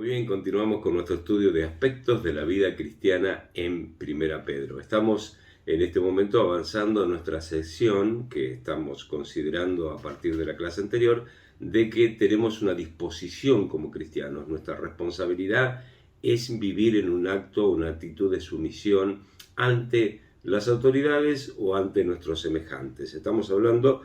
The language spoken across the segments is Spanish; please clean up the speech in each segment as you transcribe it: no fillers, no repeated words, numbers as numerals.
Muy bien, continuamos con nuestro estudio de aspectos de la vida cristiana en Primera Pedro. Estamos en este momento avanzando en nuestra sección que estamos considerando a partir de la clase anterior, de que tenemos una disposición como cristianos. Nuestra responsabilidad es vivir en un acto, una actitud de sumisión ante las autoridades o ante nuestros semejantes. Estamos hablando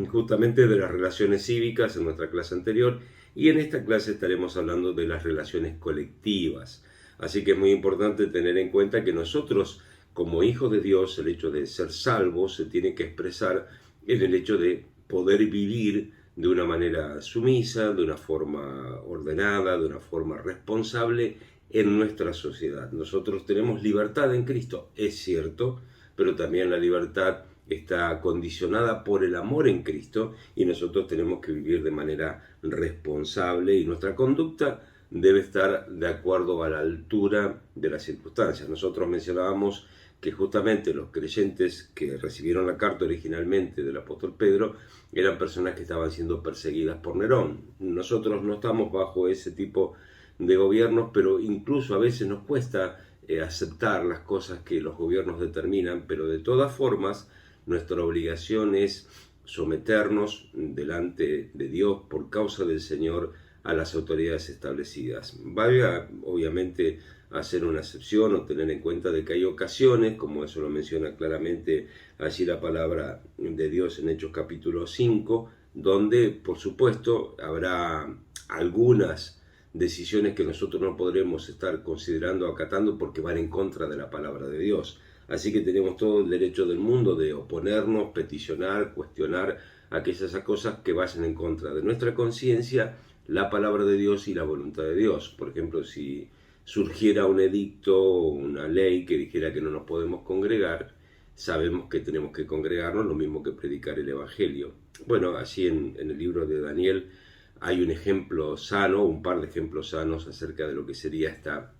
justamente de las relaciones cívicas en nuestra clase anterior, y en esta clase estaremos hablando de las relaciones colectivas. Así que es muy importante tener en cuenta que nosotros, como hijos de Dios, el hecho de ser salvos se tiene que expresar en el hecho de poder vivir de una manera sumisa, de una forma ordenada, de una forma responsable en nuestra sociedad. Nosotros tenemos libertad en Cristo, es cierto, pero también la libertad está condicionada por el amor en Cristo y nosotros tenemos que vivir de manera responsable y nuestra conducta debe estar de acuerdo a la altura de las circunstancias. Nosotros mencionábamos que justamente los creyentes que recibieron la carta originalmente del apóstol Pedro eran personas que estaban siendo perseguidas por Nerón. Nosotros no estamos bajo ese tipo de gobiernos, pero incluso a veces nos cuesta aceptar las cosas que los gobiernos determinan, pero de todas formas nuestra obligación es someternos delante de Dios por causa del Señor a las autoridades establecidas. Valga obviamente hacer una excepción o tener en cuenta de que hay ocasiones, como eso lo menciona claramente allí la palabra de Dios en Hechos capítulo 5, donde por supuesto habrá algunas decisiones que nosotros no podremos estar considerando, acatando, porque van en contra de la palabra de Dios. Así que tenemos todo el derecho del mundo de oponernos, peticionar, cuestionar aquellas cosas que vayan en contra de nuestra conciencia, la palabra de Dios y la voluntad de Dios. Por ejemplo, si surgiera un edicto o una ley que dijera que no nos podemos congregar, sabemos que tenemos que congregarnos, lo mismo que predicar el Evangelio. Bueno, así en el libro de Daniel hay un ejemplo sano, un par de ejemplos sanos acerca de lo que sería esta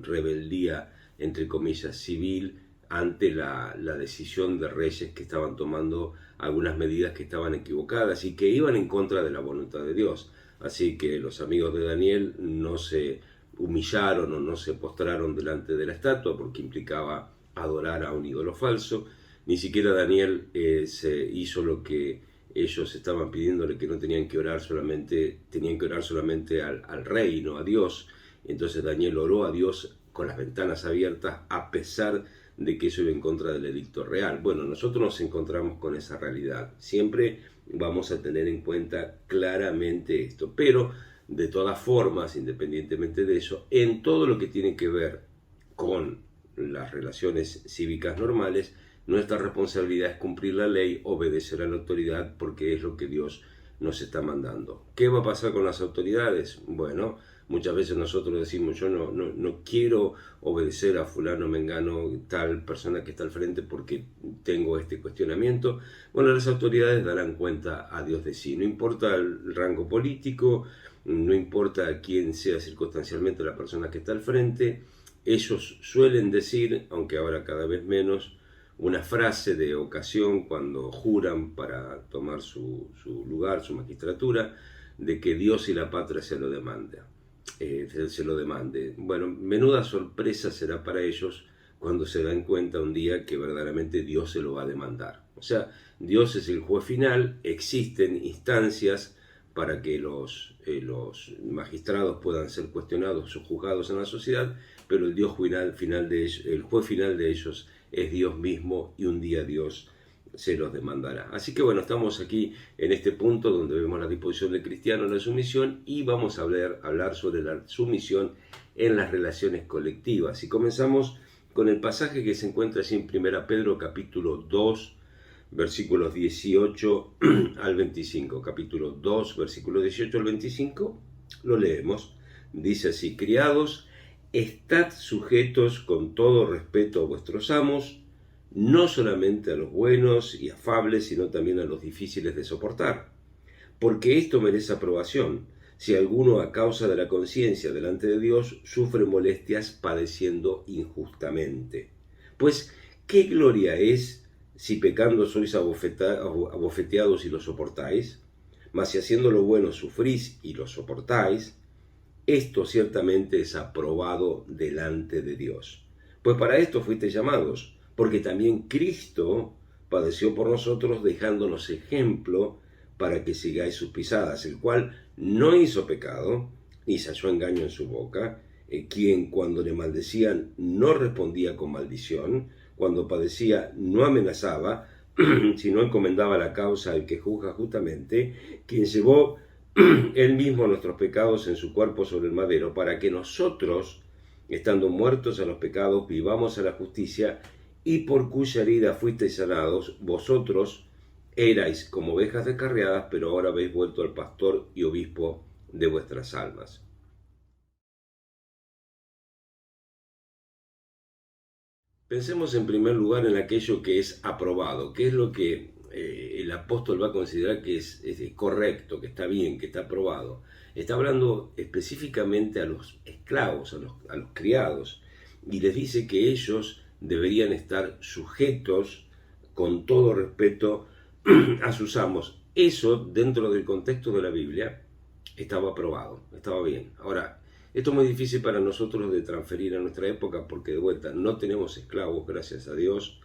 rebeldía, entre comillas, civil, ante la decisión de reyes que estaban tomando algunas medidas que estaban equivocadas y que iban en contra de la voluntad de Dios. Así que los amigos de Daniel no se humillaron o no se postraron delante de la estatua porque implicaba adorar a un ídolo falso. Ni siquiera Daniel se hizo lo que ellos estaban pidiéndole, que no tenían que orar solamente, tenían que orar solamente al rey, no a Dios. Entonces Daniel oró a Dios con las ventanas abiertas a pesar de que eso iba en contra del edicto real. Bueno, nosotros nos encontramos con esa realidad. Siempre vamos a tener en cuenta claramente esto, pero de todas formas, independientemente de eso, en todo lo que tiene que ver con las relaciones cívicas normales, nuestra responsabilidad es cumplir la ley, obedecer a la autoridad, porque es lo que Dios nos está mandando. ¿Qué va a pasar con las autoridades? Bueno, muchas veces nosotros decimos, yo no quiero obedecer a fulano, mengano, tal persona que está al frente porque tengo este cuestionamiento. Bueno, las autoridades darán cuenta a Dios de sí. No importa el rango político, no importa quién sea circunstancialmente la persona que está al frente, ellos suelen decir, aunque ahora cada vez menos, una frase de ocasión cuando juran para tomar su lugar, su magistratura, de que Dios y la patria se lo demande. Bueno, menuda sorpresa será para ellos cuando se dan cuenta un día que verdaderamente Dios se lo va a demandar. O sea, Dios es el juez final, existen instancias para que los magistrados puedan ser cuestionados o juzgados en la sociedad, pero el juez final de ellos es Dios mismo y un día Dios se los demandará. Así que bueno, estamos aquí en este punto donde vemos la disposición del cristiano en la sumisión y vamos a hablar sobre la sumisión en las relaciones colectivas. Y comenzamos con el pasaje que se encuentra así en 1 Pedro capítulo 2, versículos 18 al 25. Capítulo 2, versículos 18 al 25, lo leemos. Dice así: criados, estad sujetos con todo respeto a vuestros amos, no solamente a los buenos y afables, sino también a los difíciles de soportar. Porque esto merece aprobación, si alguno a causa de la conciencia delante de Dios sufre molestias padeciendo injustamente. Pues, ¿qué gloria es si pecando sois abofeteados y lo soportáis? Mas si haciendo lo bueno sufrís y lo soportáis, esto ciertamente es aprobado delante de Dios. Pues para esto fuisteis llamados, porque también Cristo padeció por nosotros, dejándonos ejemplo para que sigáis sus pisadas, el cual no hizo pecado, ni se halló engaño en su boca, quien cuando le maldecían no respondía con maldición, cuando padecía no amenazaba, sino encomendaba la causa al que juzga justamente, quien llevó él mismo nuestros pecados en su cuerpo sobre el madero, para que nosotros, estando muertos a los pecados, vivamos a la justicia, y por cuya herida fuisteis sanados. Vosotros erais como ovejas descarriadas, pero ahora habéis vuelto al pastor y obispo de vuestras almas. Pensemos en primer lugar en aquello que es aprobado, que es lo que el apóstol va a considerar que es correcto, que está bien, que está aprobado. Está hablando específicamente a los esclavos, a los criados, y les dice que ellos deberían estar sujetos con todo respeto a sus amos. Eso, dentro del contexto de la Biblia, estaba aprobado, estaba bien. Ahora, esto es muy difícil para nosotros de transferir a nuestra época porque de vuelta no tenemos esclavos, gracias a Dios,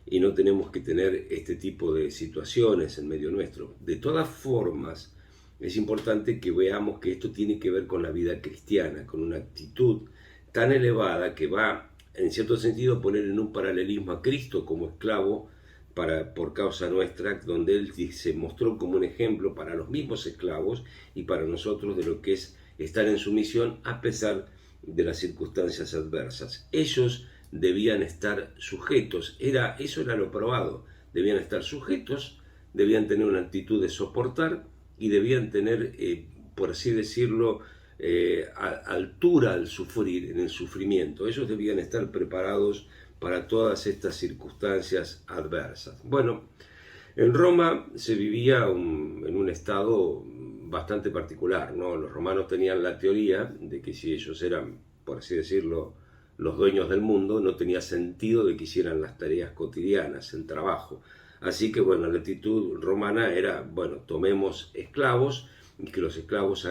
y no tenemos que tener este tipo de situaciones en medio nuestro. De todas formas, es importante que veamos que esto tiene que ver con la vida cristiana, con una actitud tan elevada que va, en cierto sentido, a poner en un paralelismo a Cristo como esclavo por causa nuestra, donde Él se mostró como un ejemplo para los mismos esclavos y para nosotros de lo que es estar en sumisión a pesar de las circunstancias adversas. Ellos debían estar sujetos, eso era lo probado, debían estar sujetos, debían tener una actitud de soportar y debían tener, por así decirlo, altura al sufrir, en el sufrimiento. Ellos debían estar preparados para todas estas circunstancias adversas. Bueno, en Roma se vivía en un estado bastante particular, ¿no? Los romanos tenían la teoría de que si ellos eran, por así decirlo, los dueños del mundo, no tenía sentido de que hicieran las tareas cotidianas, el trabajo. Así que, bueno, la actitud romana era, bueno, tomemos esclavos y que los esclavos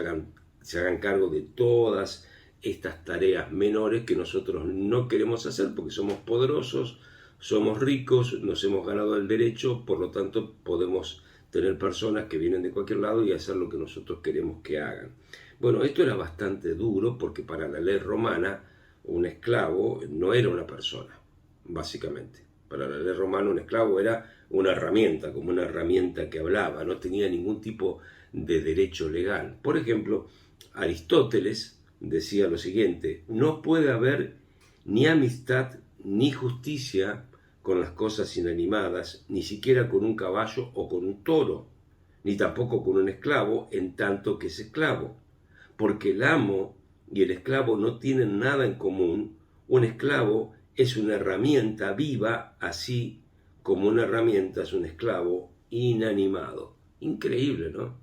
se hagan cargo de todas estas tareas menores que nosotros no queremos hacer porque somos poderosos, somos ricos, nos hemos ganado el derecho, por lo tanto podemos tener personas que vienen de cualquier lado y hacer lo que nosotros queremos que hagan. Bueno, esto era bastante duro porque para la ley romana un esclavo no era una persona, básicamente. Para la ley romana un esclavo era una herramienta, como una herramienta que hablaba, no tenía ningún tipo de derecho legal. Por ejemplo, Aristóteles decía lo siguiente: no puede haber ni amistad ni justicia con las cosas inanimadas, ni siquiera con un caballo o con un toro, ni tampoco con un esclavo en tanto que es esclavo, porque el amo y el esclavo no tienen nada en común. Un esclavo es una herramienta viva, así como una herramienta es un esclavo inanimado. Increíble, ¿no?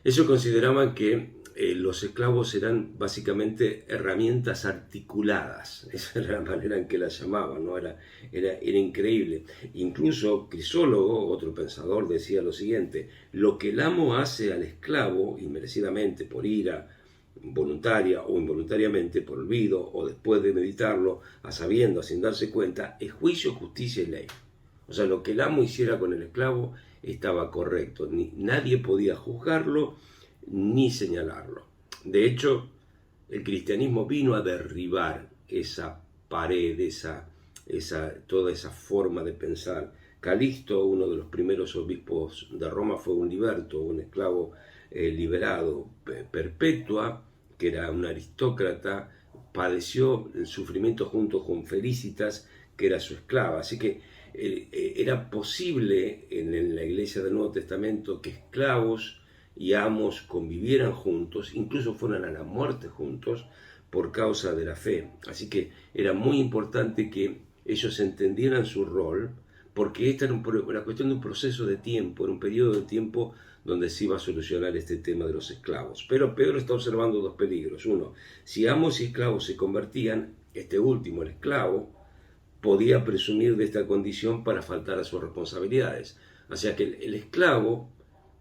Ellos consideraban que los esclavos eran básicamente herramientas articuladas, esa era la manera en que las llamaban, ¿no? Era increíble. Incluso Crisólogo, otro pensador, decía lo siguiente: lo que el amo hace al esclavo, inmerecidamente por ira, voluntaria o involuntariamente, por olvido o después de meditarlo, a sabiendas, sin darse cuenta, es juicio, justicia y ley. O sea, lo que el amo hiciera con el esclavo estaba correcto. Nadie podía juzgarlo ni señalarlo. De hecho, el cristianismo vino a derribar esa pared, toda esa forma de pensar. Calixto, uno de los primeros obispos de Roma, fue un liberto, un esclavo liberado. Perpetua, que era un aristócrata, padeció el sufrimiento junto con Felicitas, que era su esclava. Así que era posible en la Iglesia del Nuevo Testamento que esclavos y amos convivieran juntos, incluso fueran a la muerte juntos, por causa de la fe. Así que era muy importante que ellos entendieran su rol, porque esta era una cuestión de un proceso de tiempo, en un periodo de tiempo donde se iba a solucionar este tema de los esclavos. Pero Pedro está observando dos peligros. Uno, si amos y esclavos se convertían, este último, el esclavo, podía presumir de esta condición para faltar a sus responsabilidades. O sea que el esclavo,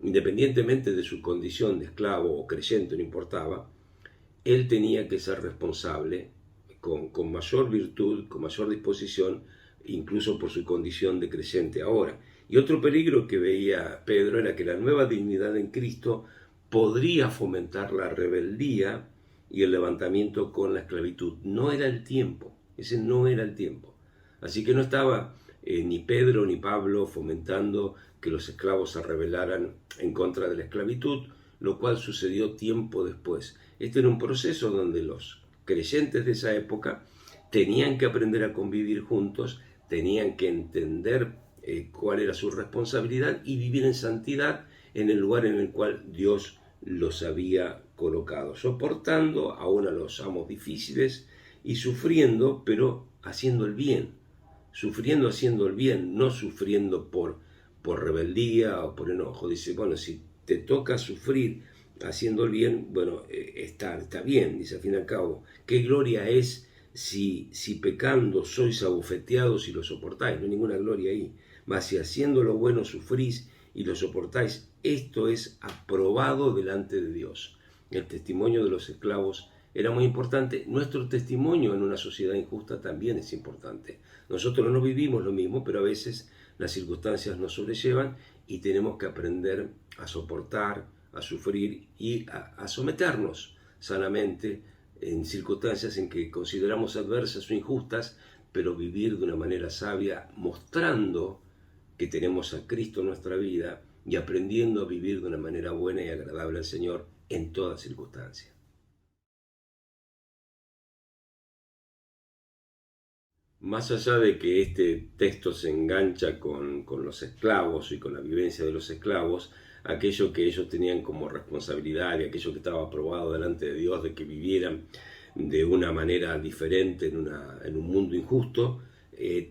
independientemente de su condición de esclavo o creyente, no importaba, él tenía que ser responsable con mayor virtud, con mayor disposición, incluso por su condición de creyente ahora. Y otro peligro que veía Pedro era que la nueva dignidad en Cristo podría fomentar la rebeldía y el levantamiento con la esclavitud. No era el tiempo, ese no era el tiempo. Así que no estaba ni Pedro ni Pablo fomentando que los esclavos se rebelaran en contra de la esclavitud, lo cual sucedió tiempo después. Este era un proceso donde los creyentes de esa época tenían que aprender a convivir juntos, tenían que entender cuál era su responsabilidad y vivir en santidad en el lugar en el cual Dios los había colocado, soportando aún a los amos difíciles y sufriendo, pero haciendo el bien, sufriendo haciendo el bien, no sufriendo por rebeldía o por enojo. Dice, bueno, si te toca sufrir haciendo el bien, bueno, está bien, dice al fin y al cabo. ¿Qué gloria es si pecando sois abofeteados y lo soportáis? No hay ninguna gloria ahí. Mas si haciendo lo bueno sufrís y lo soportáis, esto es aprobado delante de Dios. El testimonio de los esclavos era muy importante. Nuestro testimonio en una sociedad injusta también es importante. Nosotros no vivimos lo mismo, pero a veces las circunstancias nos sobrellevan y tenemos que aprender a soportar, a sufrir y a someternos sanamente en circunstancias en que consideramos adversas o injustas, pero vivir de una manera sabia, mostrando que tenemos a Cristo en nuestra vida y aprendiendo a vivir de una manera buena y agradable al Señor en toda circunstancia. Más allá de que este texto se engancha con los esclavos y con la vivencia de los esclavos, aquello que ellos tenían como responsabilidad y aquello que estaba aprobado delante de Dios de que vivieran de una manera diferente en un mundo injusto,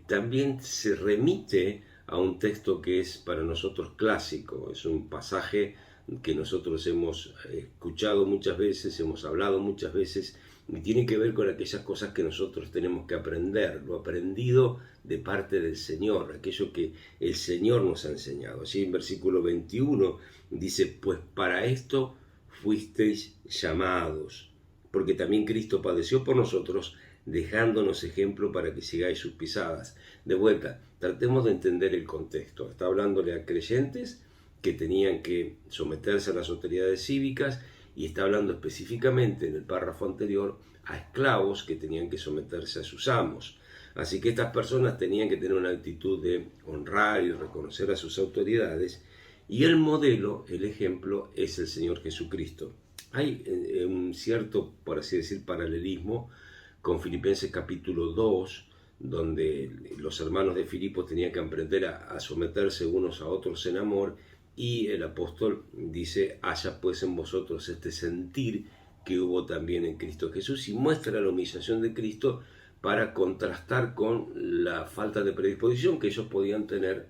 también se remite a un texto que es para nosotros clásico. Es un pasaje que nosotros hemos escuchado muchas veces, hemos hablado muchas veces, y tiene que ver con aquellas cosas que nosotros tenemos que aprender, lo aprendido de parte del Señor, aquello que el Señor nos ha enseñado. Así en versículo 21 dice, pues para esto fuisteis llamados, porque también Cristo padeció por nosotros, dejándonos ejemplo para que sigáis sus pisadas. De vuelta, tratemos de entender el contexto. Está hablándole a creyentes que tenían que someterse a las autoridades cívicas, y está hablando específicamente en el párrafo anterior a esclavos que tenían que someterse a sus amos. Así que estas personas tenían que tener una actitud de honrar y reconocer a sus autoridades, y el modelo, el ejemplo, es el Señor Jesucristo. Hay un cierto, por así decir, paralelismo con Filipenses capítulo 2, donde los hermanos de Filipos tenían que aprender a someterse unos a otros en amor, y el apóstol dice, haya pues en vosotros este sentir que hubo también en Cristo Jesús, y muestra la humillación de Cristo para contrastar con la falta de predisposición que ellos podían tener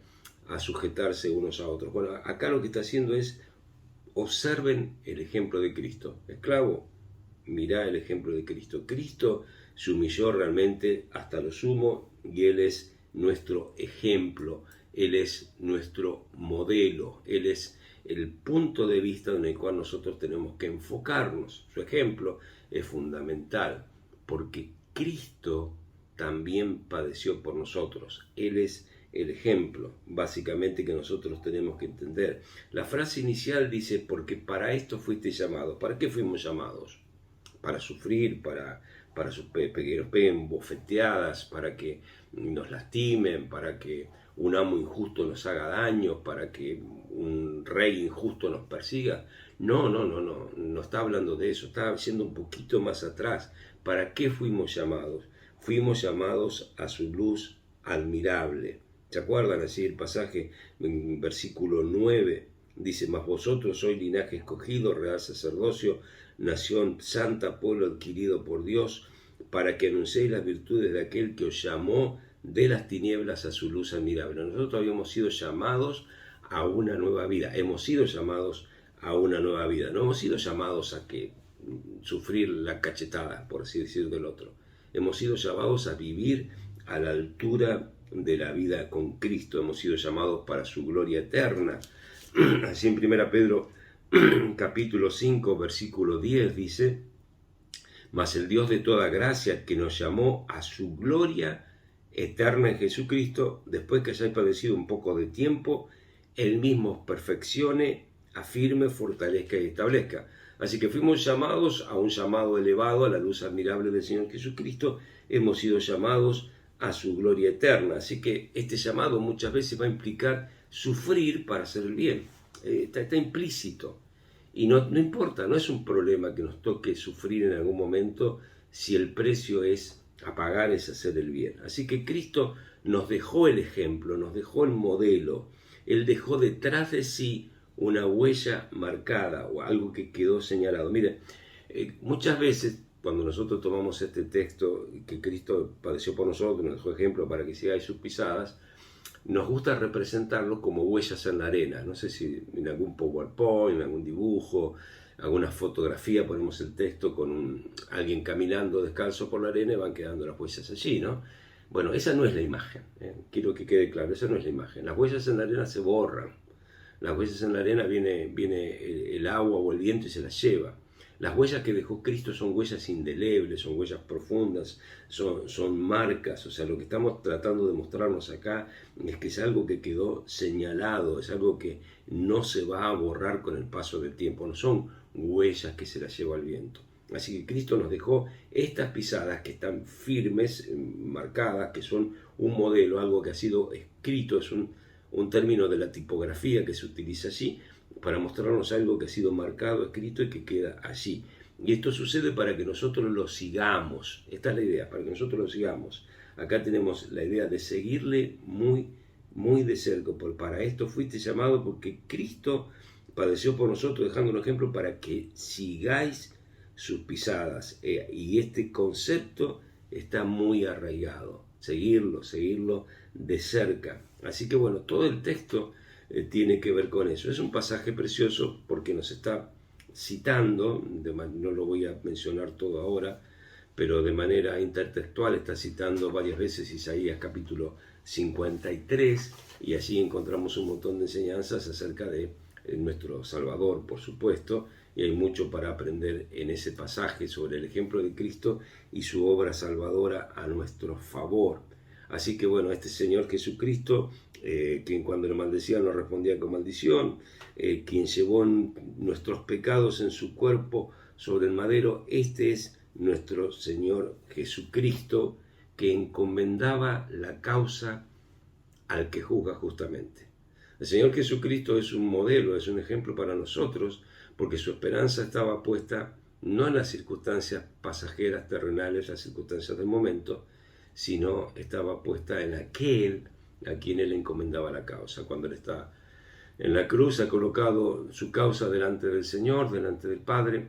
a sujetarse unos a otros. Bueno, acá lo que está haciendo es, observen el ejemplo de Cristo. Esclavo, mirá el ejemplo de Cristo. Cristo se humilló realmente hasta lo sumo y Él es nuestro ejemplo. Él es nuestro modelo, Él es el punto de vista en el cual nosotros tenemos que enfocarnos. Su ejemplo es fundamental, porque Cristo también padeció por nosotros. Él es el ejemplo, básicamente, que nosotros tenemos que entender. La frase inicial dice, porque para esto fuiste llamados. ¿Para qué fuimos llamados? Para sufrir, para que nos peguen bofeteadas, para que nos lastimen, para que un amo injusto nos haga daño, para que un rey injusto nos persiga. No está hablando de eso, está yendo un poquito más atrás. ¿Para qué fuimos llamados? Fuimos llamados a su luz admirable. ¿Se acuerdan así el pasaje en versículo 9? Dice, mas vosotros sois linaje escogido, real sacerdocio, nación santa, pueblo adquirido por Dios, para que anunciéis las virtudes de aquel que os llamó de las tinieblas a su luz admirable. Nosotros habíamos sido llamados a una nueva vida, hemos sido llamados a una nueva vida, no hemos sido llamados a que sufrir la cachetada, por así decir, del otro. Hemos sido llamados a vivir a la altura de la vida con Cristo, hemos sido llamados para su gloria eterna. Así en 1 Pedro capítulo 5 versículo 10 dice, mas el Dios de toda gracia, que nos llamó a su gloria eterna en Jesucristo, después que hayáis padecido un poco de tiempo, Él mismo os perfeccione, afirme, fortalezca y establezca. Así que fuimos llamados a un llamado elevado a la luz admirable del Señor Jesucristo, hemos sido llamados a su gloria eterna. Así que este llamado muchas veces va a implicar sufrir para hacer el bien. Está implícito. Y no importa, no es un problema que nos toque sufrir en algún momento si el precio es a pagar, es hacer el bien. Así que Cristo nos dejó el ejemplo, nos dejó el modelo. Él dejó detrás de sí una huella marcada o algo que quedó señalado. Mire, muchas veces cuando nosotros tomamos este texto que Cristo padeció por nosotros, nos dejó ejemplo para que sigáis sus pisadas, nos gusta representarlo como huellas en la arena. No sé si en algún PowerPoint, en algún dibujo, alguna fotografía ponemos el texto con alguien caminando descalzo por la arena y van quedando las huellas allí, ¿no? Bueno, esa no es la imagen, quiero que quede claro, esa no es la imagen. Las huellas en la arena se borran. Las huellas en la arena viene el agua o el viento y se las lleva. Las huellas que dejó Cristo son huellas indelebles, son huellas profundas, son marcas. O sea, lo que estamos tratando de mostrarnos acá es que es algo que quedó señalado, es algo que no se va a borrar con el paso del tiempo, no son huellas que se las lleva el viento. Así que Cristo nos dejó estas pisadas que están firmes, marcadas, que son un modelo, algo que ha sido escrito, es un término de la tipografía que se utiliza allí, para mostrarnos algo que ha sido marcado, escrito y que queda allí. Y esto sucede para que nosotros lo sigamos. Esta es la idea, para que nosotros lo sigamos. Acá tenemos la idea de seguirle muy, muy de cerca. Para esto fuiste llamado porque Cristo padeció por nosotros, dejando un ejemplo para que sigáis sus pisadas. Y este concepto está muy arraigado. Seguirlo de cerca. Así que bueno, todo el texto tiene que ver con eso. Es un pasaje precioso porque nos está citando, no lo voy a mencionar todo ahora, pero de manera intertextual está citando varias veces Isaías capítulo 53 y allí encontramos un montón de enseñanzas acerca de nuestro Salvador, por supuesto, y hay mucho para aprender en ese pasaje sobre el ejemplo de Cristo y su obra salvadora a nuestro favor. Así que bueno, este Señor Jesucristo, quien cuando le maldecían no respondía con maldición, quien llevó nuestros pecados en su cuerpo sobre el madero, este es nuestro Señor Jesucristo, que encomendaba la causa al que juzga justamente. El Señor Jesucristo es un modelo, es un ejemplo para nosotros, porque su esperanza estaba puesta no en las circunstancias pasajeras, terrenales, las circunstancias del momento, sino estaba puesta en aquel a quien él encomendaba la causa. Cuando él está en la cruz, ha colocado su causa delante del Señor, delante del Padre,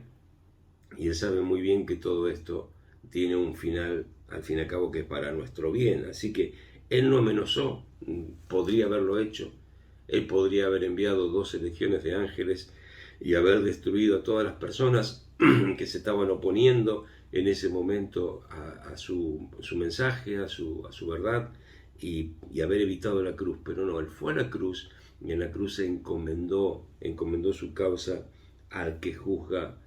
y él sabe muy bien que todo esto tiene un final, al fin y al cabo, que es para nuestro bien. Así que él no amenazó, podría haberlo hecho. Él podría haber enviado 12 legiones de ángeles y haber destruido a todas las personas que se estaban oponiendo en ese momento a su mensaje, a su verdad, y haber evitado la cruz. Pero no, él fue a la cruz y en la cruz se encomendó su causa al que juzga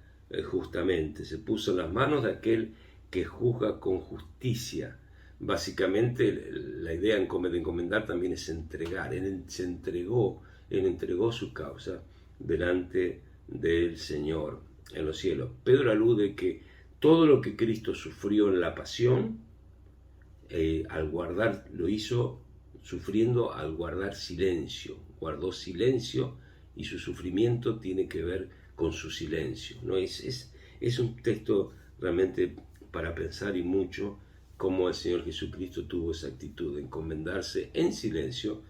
justamente. Se puso en las manos de aquel que juzga con justicia. Básicamente la idea de encomendar también es entregar. Él entregó su causa delante del Señor en los cielos. Pedro alude que todo lo que Cristo sufrió en la pasión, lo hizo sufriendo al guardar silencio. Guardó silencio y su sufrimiento tiene que ver con su silencio, ¿no? Es un texto realmente para pensar y mucho cómo el Señor Jesucristo tuvo esa actitud de encomendarse en silencio,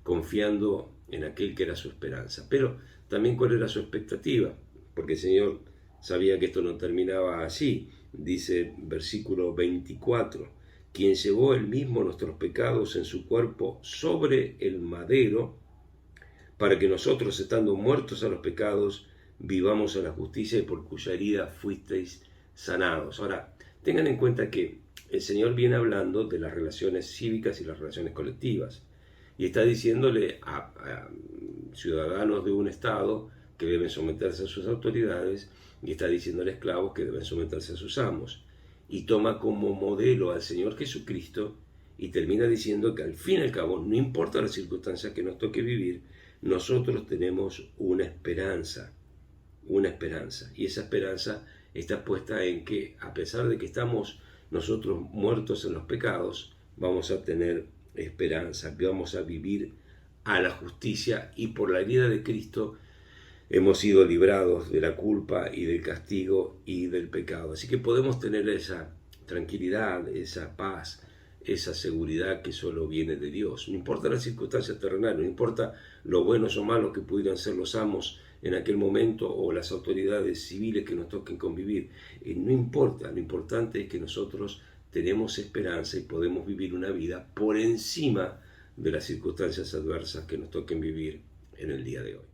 confiando en aquel que era su esperanza. Pero también cuál era su expectativa, porque el Señor sabía que esto no terminaba así. Dice versículo 24, quien llevó él mismo nuestros pecados en su cuerpo sobre el madero, para que nosotros, estando muertos a los pecados, vivamos a la justicia, y por cuya herida fuisteis sanados. Ahora, tengan en cuenta que el Señor viene hablando de las relaciones cívicas y las relaciones colectivas, y está diciéndole a ciudadanos de un estado que deben someterse a sus autoridades y está diciendo al esclavo que deben someterse a sus amos. Y toma como modelo al Señor Jesucristo y termina diciendo que al fin y al cabo, no importa las circunstancias que nos toque vivir, nosotros tenemos una esperanza. Y esa esperanza está puesta en que, a pesar de que estamos nosotros muertos en los pecados, vamos a tener esperanza, que vamos a vivir a la justicia, y por la herida de Cristo hemos sido librados de la culpa y del castigo y del pecado. Así que podemos tener esa tranquilidad, esa paz, esa seguridad que solo viene de Dios. No importa las circunstancias terrenales, no importa lo buenos o malos que pudieran ser los amos en aquel momento o las autoridades civiles que nos toquen convivir. No importa, lo importante es que nosotros tenemos esperanza y podemos vivir una vida por encima de las circunstancias adversas que nos toquen vivir en el día de hoy.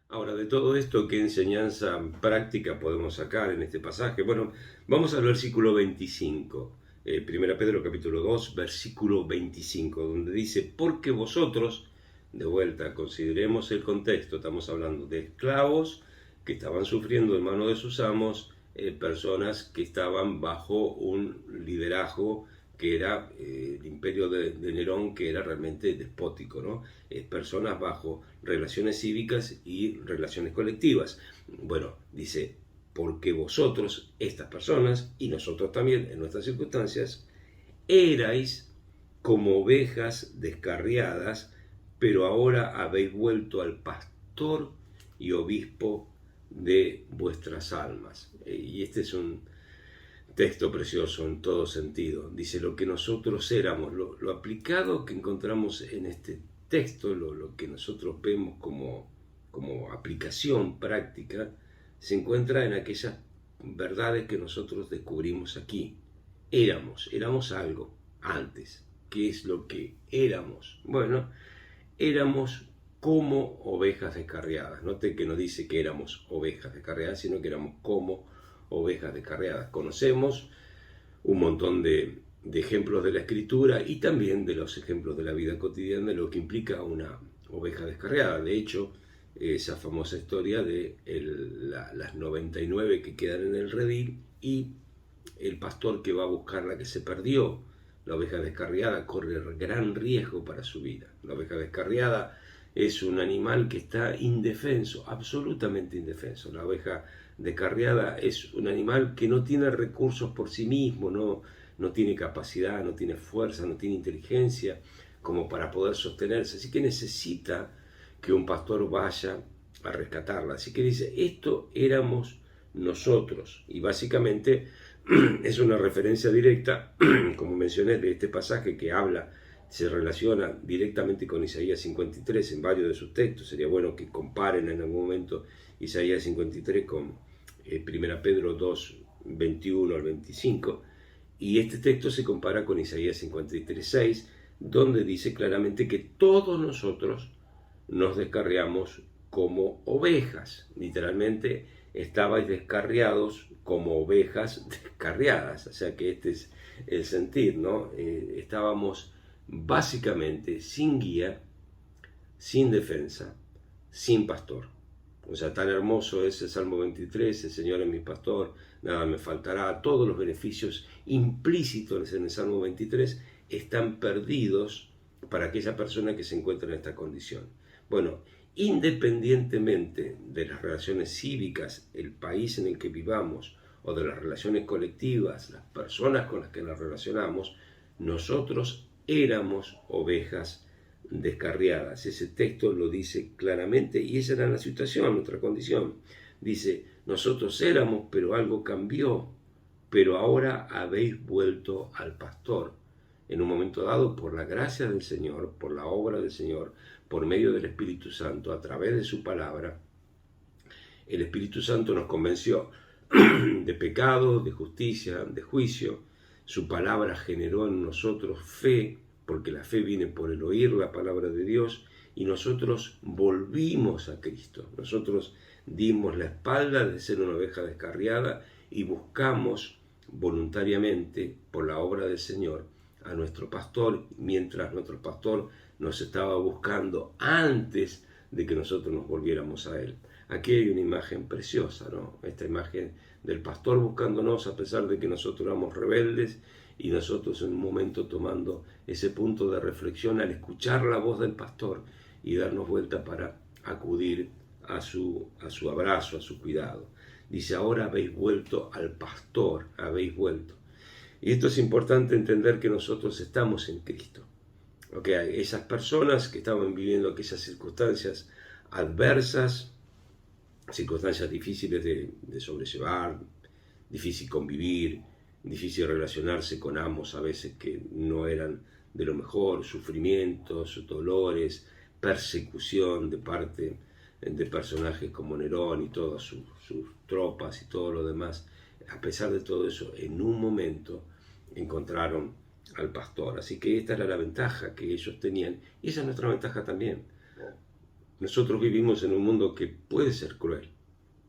Ahora, de todo esto, ¿qué enseñanza práctica podemos sacar en este pasaje? Bueno, vamos al versículo 25, 1 Pedro capítulo 2, versículo 25, donde dice, porque vosotros, de vuelta, consideremos el contexto, estamos hablando de esclavos que estaban sufriendo en manos de sus amos, personas que estaban bajo un liderazgo que era el imperio de Nerón, que era realmente despótico, ¿no? Personas bajo relaciones cívicas y relaciones colectivas. Bueno, dice, porque vosotros, estas personas, y nosotros también en nuestras circunstancias, erais como ovejas descarriadas, pero ahora habéis vuelto al pastor y obispo de vuestras almas. Y este es un texto precioso en todo sentido. Dice, lo que nosotros éramos, lo aplicado que encontramos en este texto, lo que nosotros vemos como aplicación práctica, se encuentra en aquellas verdades que nosotros descubrimos aquí. Éramos algo antes. ¿Qué es lo que éramos? Bueno, éramos como ovejas descarriadas. Note que no dice que éramos ovejas descarriadas, sino que éramos como ovejas descarriadas. Conocemos un montón de ejemplos de la Escritura y también de los ejemplos de la vida cotidiana de lo que implica una oveja descarriada. De hecho, esa famosa historia de las 99 que quedan en el redil y el pastor que va a buscar la que se perdió. La oveja descarriada corre gran riesgo para su vida. La oveja descarriada es un animal que está indefenso, absolutamente indefenso. La oveja descarriada es un animal que no tiene recursos por sí mismo, no tiene capacidad, no tiene fuerza, no tiene inteligencia como para poder sostenerse. Así que necesita que un pastor vaya a rescatarla. Así que dice, esto éramos nosotros. Y básicamente es una referencia directa, como mencioné, de este pasaje que se relaciona directamente con Isaías 53 en varios de sus textos. Sería bueno que comparen en algún momento Isaías 53 con 1 Pedro 2, 21 al 25. Y este texto se compara con Isaías 53, 6, donde dice claramente que todos nosotros nos descarriamos como ovejas. Literalmente, estabais descarriados como ovejas descarriadas. O sea que este es el sentir, ¿no? Estábamos básicamente sin guía, sin defensa, sin pastor. O sea, tan hermoso es el Salmo 23, el Señor es mi pastor, nada me faltará. Todos los beneficios implícitos en el Salmo 23 están perdidos para aquella persona que se encuentra en esta condición. Bueno, independientemente de las relaciones cívicas, el país en el que vivamos, o de las relaciones colectivas, las personas con las que nos relacionamos, nosotros éramos ovejas descarriadas. Ese texto lo dice claramente y esa era la situación, nuestra condición. Dice, nosotros éramos, pero algo cambió, pero ahora habéis vuelto al pastor. En un momento dado, por la gracia del Señor, por la obra del Señor, por medio del Espíritu Santo, a través de su palabra, el Espíritu Santo nos convenció de pecado, de justicia, de juicio. Su palabra generó en nosotros fe, porque la fe viene por el oír la palabra de Dios, y nosotros volvimos a Cristo. Nosotros dimos la espalda de ser una oveja descarriada y buscamos voluntariamente, por la obra del Señor, a nuestro pastor, mientras nuestro pastor nos estaba buscando antes de que nosotros nos volviéramos a Él. Aquí hay una imagen preciosa, ¿no? Esta imagen del pastor buscándonos a pesar de que nosotros éramos rebeldes y nosotros en un momento tomando ese punto de reflexión al escuchar la voz del pastor y darnos vuelta para acudir a su abrazo, a su cuidado. Dice, ahora habéis vuelto al pastor, habéis vuelto. Y esto es importante entender que nosotros estamos en Cristo. Okay, esas personas que estaban viviendo aquellas circunstancias adversas, circunstancias difíciles de sobrellevar, difícil convivir, difícil relacionarse con amos a veces que no eran de lo mejor, sufrimientos, dolores, persecución de parte de personajes como Nerón y todas sus tropas y todo lo demás. A pesar de todo eso, en un momento encontraron al pastor. Así que esta era la ventaja que ellos tenían y esa es nuestra ventaja también. Nosotros vivimos en un mundo que puede ser cruel,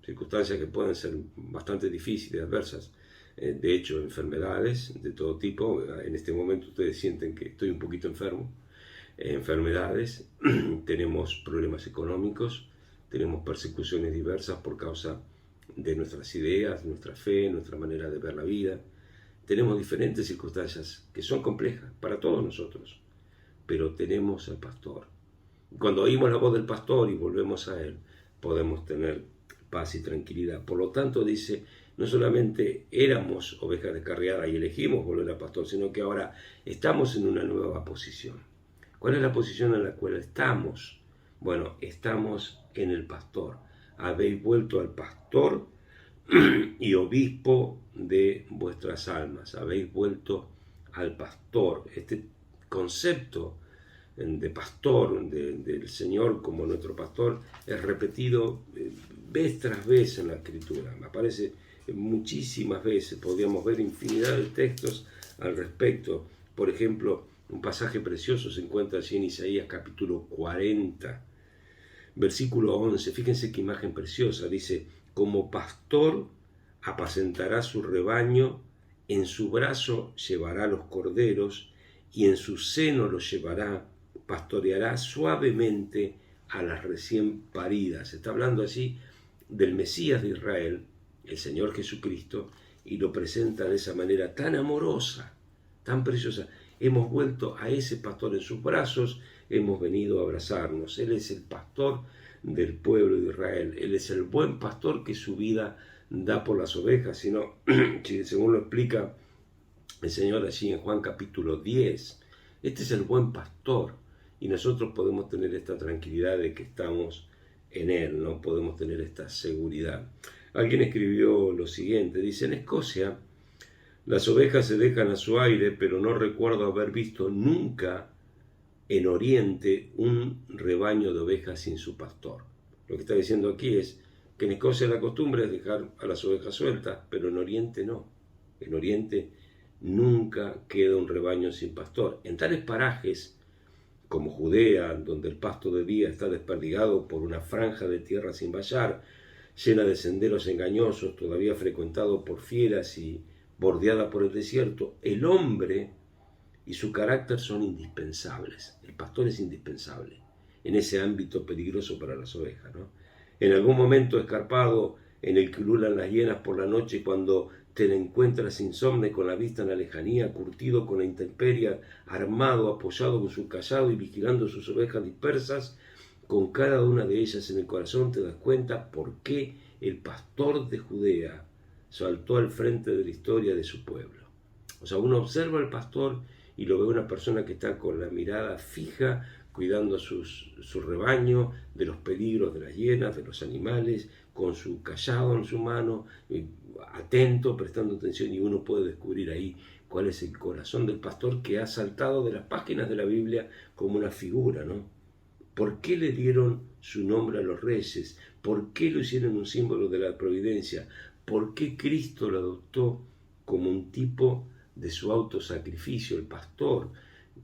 circunstancias que pueden ser bastante difíciles, adversas. De hecho, enfermedades de todo tipo. En este momento ustedes sienten que estoy un poquito enfermo. Enfermedades, tenemos problemas económicos, tenemos persecuciones diversas por causa de nuestras ideas, nuestra fe, nuestra manera de ver la vida. Tenemos diferentes circunstancias que son complejas para todos nosotros, pero tenemos al pastor. Cuando oímos la voz del pastor y volvemos a él, podemos tener paz y tranquilidad. Por lo tanto, dice, no solamente éramos ovejas descarriadas y elegimos volver al pastor, sino que ahora estamos en una nueva posición. ¿Cuál es la posición en la cual estamos? Bueno, estamos en el pastor. Habéis vuelto al pastor y obispo de vuestras almas. Habéis vuelto al pastor. Este concepto de pastor, del Señor como nuestro pastor, es repetido vez tras vez en la Escritura. Me aparece muchísimas veces, podríamos ver infinidad de textos al respecto. Por ejemplo, un pasaje precioso se encuentra allí en Isaías capítulo 40, versículo 11. Fíjense qué imagen preciosa. Dice, como pastor apacentará su rebaño, en su brazo llevará los corderos y en su seno los llevará, pastoreará suavemente a las recién paridas. Está hablando así del Mesías de Israel, el Señor Jesucristo, y lo presenta de esa manera tan amorosa, tan preciosa. Hemos vuelto a ese pastor en sus brazos, hemos venido a abrazarnos. Él es el pastor del pueblo de Israel. Él es el buen pastor que su vida da por las ovejas, sino, según lo explica el Señor allí en Juan capítulo 10. Este es el buen pastor y nosotros podemos tener esta tranquilidad de que estamos en Él, ¿no? Podemos tener esta seguridad. Alguien escribió lo siguiente, dice, en Escocia las ovejas se dejan a su aire, pero no recuerdo haber visto nunca en Oriente un rebaño de ovejas sin su pastor. Lo que está diciendo aquí es que en Escocia la costumbre es dejar a las ovejas sueltas, pero en Oriente no. En Oriente nunca queda un rebaño sin pastor. En tales parajes como Judea, donde el pasto de día está desperdigado por una franja de tierra sin vallar, llena de senderos engañosos, todavía frecuentado por fieras y bordeada por el desierto, el hombre y su carácter son indispensables. El pastor es indispensable en ese ámbito peligroso para las ovejas, ¿no? En algún momento escarpado en el que ululan las hienas por la noche, cuando te encuentras insomne con la vista en la lejanía, curtido con la intemperie, armado, apoyado con su callado y vigilando sus ovejas dispersas, con cada una de ellas en el corazón te das cuenta por qué el pastor de Judea saltó al frente de la historia de su pueblo. O sea, uno observa al pastor y lo ve una persona que está con la mirada fija, cuidando su rebaño de los peligros de las hienas, de los animales, con su callado en su mano, atento, prestando atención, y uno puede descubrir ahí cuál es el corazón del pastor que ha saltado de las páginas de la Biblia como una figura, ¿no? ¿Por qué le dieron su nombre a los reyes? ¿Por qué lo hicieron un símbolo de la providencia? ¿Por qué Cristo lo adoptó como un tipo de su autosacrificio? El pastor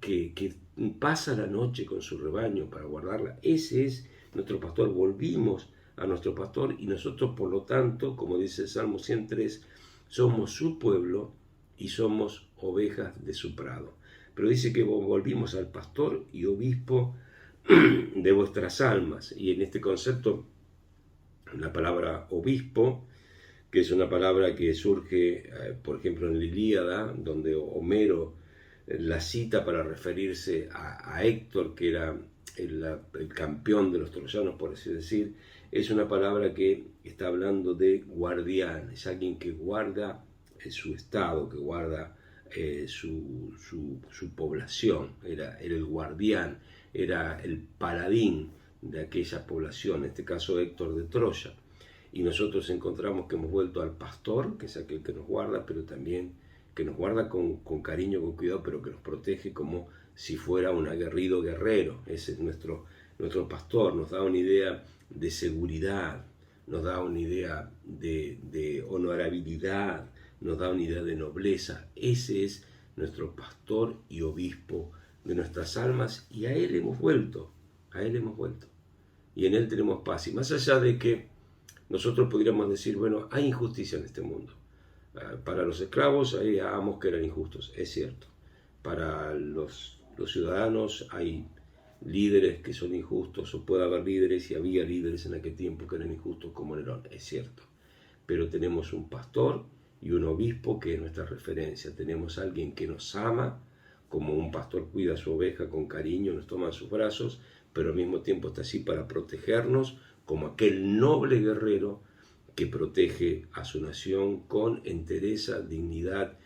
que pasa la noche con su rebaño para guardarla. Ese es nuestro pastor. Volvimos a nuestro pastor y nosotros, por lo tanto, como dice el Salmo 103, somos su pueblo y somos ovejas de su prado. pero dice que volvimos al pastor y obispo de vuestras almas. Y en este concepto, la palabra obispo, que es una palabra que surge, por ejemplo, en la Ilíada, donde Homero la cita para referirse a Héctor, que era el campeón de los troyanos, por así decir, es una palabra que está hablando de guardián, es alguien que guarda su estado, que guarda su población, era el guardián, era el paladín de aquella población, en este caso Héctor de Troya. Y nosotros encontramos que hemos vuelto al pastor, que es aquel que nos guarda, pero también que nos guarda con cariño, con cuidado, pero que nos protege como si fuera un aguerrido guerrero. Ese es nuestro pastor, nos da una idea de seguridad, nos da una idea de honorabilidad, nos da una idea de nobleza. Ese es nuestro pastor y obispo de nuestras almas, y a Él hemos vuelto, y en Él tenemos paz. Y más allá de que nosotros podríamos decir, bueno, hay injusticia en este mundo. Para los esclavos hay amos que eran injustos, es cierto. Para los ciudadanos hay líderes que son injustos, o puede haber líderes, y había líderes en aquel tiempo que eran injustos como Nerón, es cierto. Pero tenemos un pastor y un obispo que es nuestra referencia. Tenemos a alguien que nos ama, como un pastor cuida a su oveja con cariño, nos toma en sus brazos, pero al mismo tiempo está así para protegernos, como aquel noble guerrero que protege a su nación con entereza, dignidad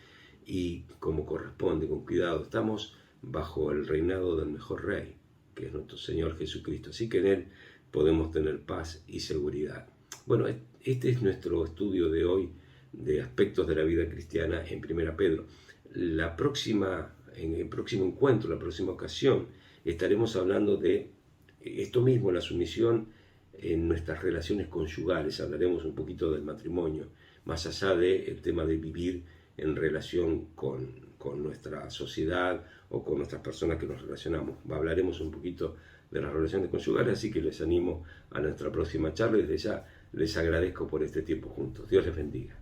y como corresponde, con cuidado. Estamos bajo el reinado del mejor rey, que es nuestro Señor Jesucristo. Así que en Él podemos tener paz y seguridad. Bueno, este es nuestro estudio de hoy de aspectos de la vida cristiana en 1 Pedro. En el próximo encuentro, la próxima ocasión, estaremos hablando de esto mismo, la sumisión en nuestras relaciones conyugales. Hablaremos un poquito del matrimonio, más allá del tema de vivir en relación con nuestra sociedad o con nuestras personas que nos relacionamos. Hablaremos un poquito de las relaciones conyugales, así que les animo a nuestra próxima charla. Desde ya les agradezco por este tiempo juntos. Dios les bendiga.